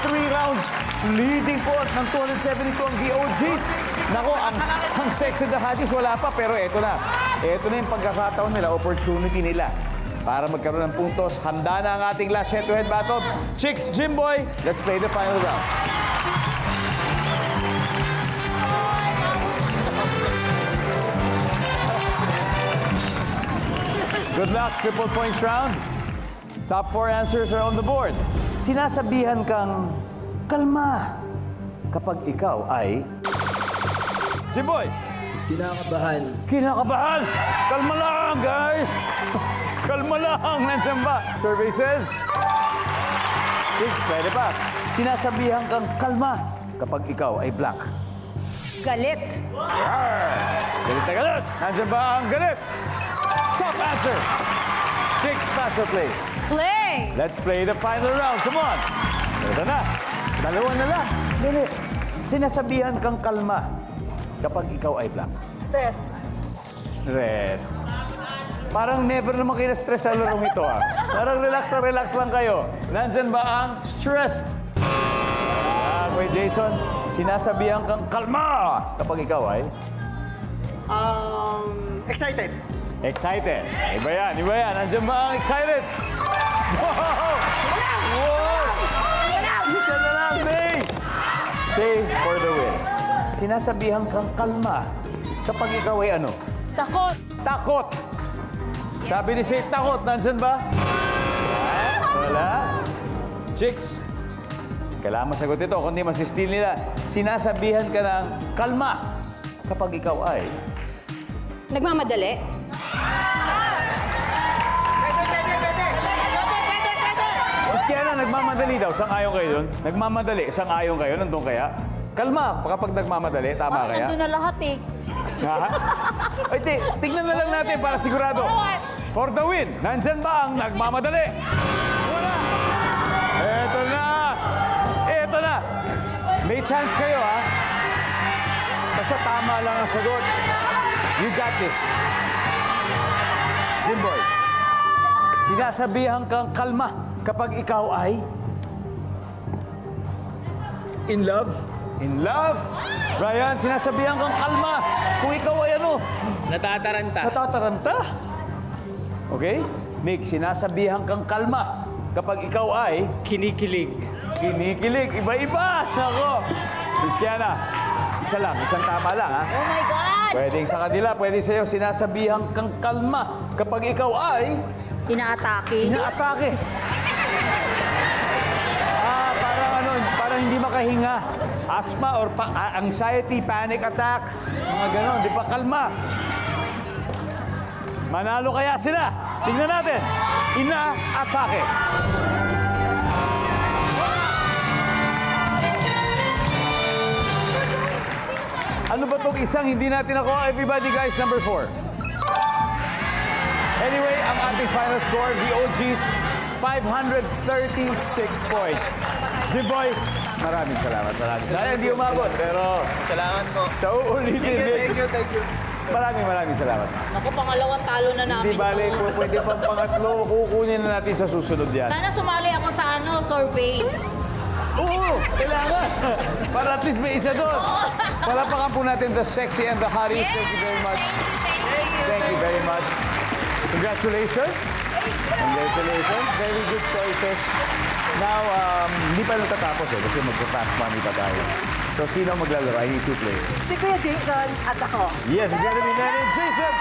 3 rounds. Leading po ng 272 ang VOGs. Nako, ang Sex and the Hotties wala pa, pero eto na. Eto na yung pagkakataon nila, opportunity nila. Para magkaroon ng puntos, handa na ang ating last head-to-head battle. Chicks, Jimboy, let's play the final round. Good luck, triple points round. Top 4 answers are on the board. Sinasabihan kang kalma kapag ikaw ay... Jimboy! Kinakabahan. Kinakabahan! Kalma lang, guys! Kalma lang! Nandiyan ba? Survey says... Chicks, pwede pa. Sinasabihan kang kalma kapag ikaw ay blank. Galit. Galit na galit! Nandiyan ba ang galit? Top answer! Chicks, pass or play? Play. Let's play the final round. Come on! Ito na. Dalawa na lang. Dili. Sinasabihan kang kalma kapag ikaw ay blank. Stress. Stress. Parang never naman kayo na-stress sa larong ito, ah. Parang relax na relax lang kayo. Nandyan ba ang stressed? Kuya Jason, sinasabihan kang kalma kapag ikaw ay... Excited. Excited. Iba yan, iba yan. Nandyan ba ang excited? Wow! Wow! Isa na lang, say! Say for the win. Sinasabihan kang kalma kapag ikaw ay ano? Takot. Takot! Sabi ni Say, takot. Nandyan ba? Wala. Chicks, kailangan masagot ito, kundi masistil nila. Sinasabihan ka ng kalma kapag ikaw ay... Nagmamadali. Maski na, nagmamadali daw. Sang-ayon kayo dun? Nagmamadali. Sang-ayon kayo? Nandun kaya? Kalma kapag nagmamadali. Tama kaya? Nandun na lahat eh. Ha? Ay, tignan na lang natin para sigurado. For the win, nandyan ba ang nagmamadali? Wala! Eto na! Eto na! May chance kayo, ha? Basta tama lang ang sagot. You got this. Jimboy, sinasabihan kang kalma kapag ikaw ay... In love. In love? Ryan, sinasabihan kang kalma kung ikaw ay ano? Natataranta. Natataranta? Okay? Mick, sinasabihan kang kalma kapag ikaw ay... Kinikilig. Kinikilig. Iba-iba! Nako! Miss Kiana, isa lang. Isang tama lang, ha? Oh my God! Pwedeng sa kanila, pwede sa'yo, sinasabihan kang kalma kapag ikaw ay... Inaatake. Inaatake. Parang ano, parang hindi makahinga. Asthma or anxiety, panic attack. Mga ganon, di pa kalma. Manalo kaya sila? Tingnan natin. Inaatake. Ano ba itong isang hindi natin ako? Everybody guys, number 4. Anyway, ang ating final score, VOGs, 536 points. Jimboy, maraming salamat. Hindi umabot, pero Salamat po. sa uulitin. Thank you. Maraming salamat. Ako, pangalawang talo na namin. Di bale, to. kung pwede pang pangatlo, kukunin na natin sa susunod yan. Sana sumali ako sa survey. Oo, kailangan. Para at least may isa doon. Palapakan po natin the sexy and the hotties. Thank you very much. Thank you very much. Congratulations. Congratulations. Very good choices. Now, hindi pa natatapos kasi magpa-fast money pa tayo. So, sino maglalaro? I need 2 players. Si Kuya Jason at ako. Yes, Jeremy and Jason.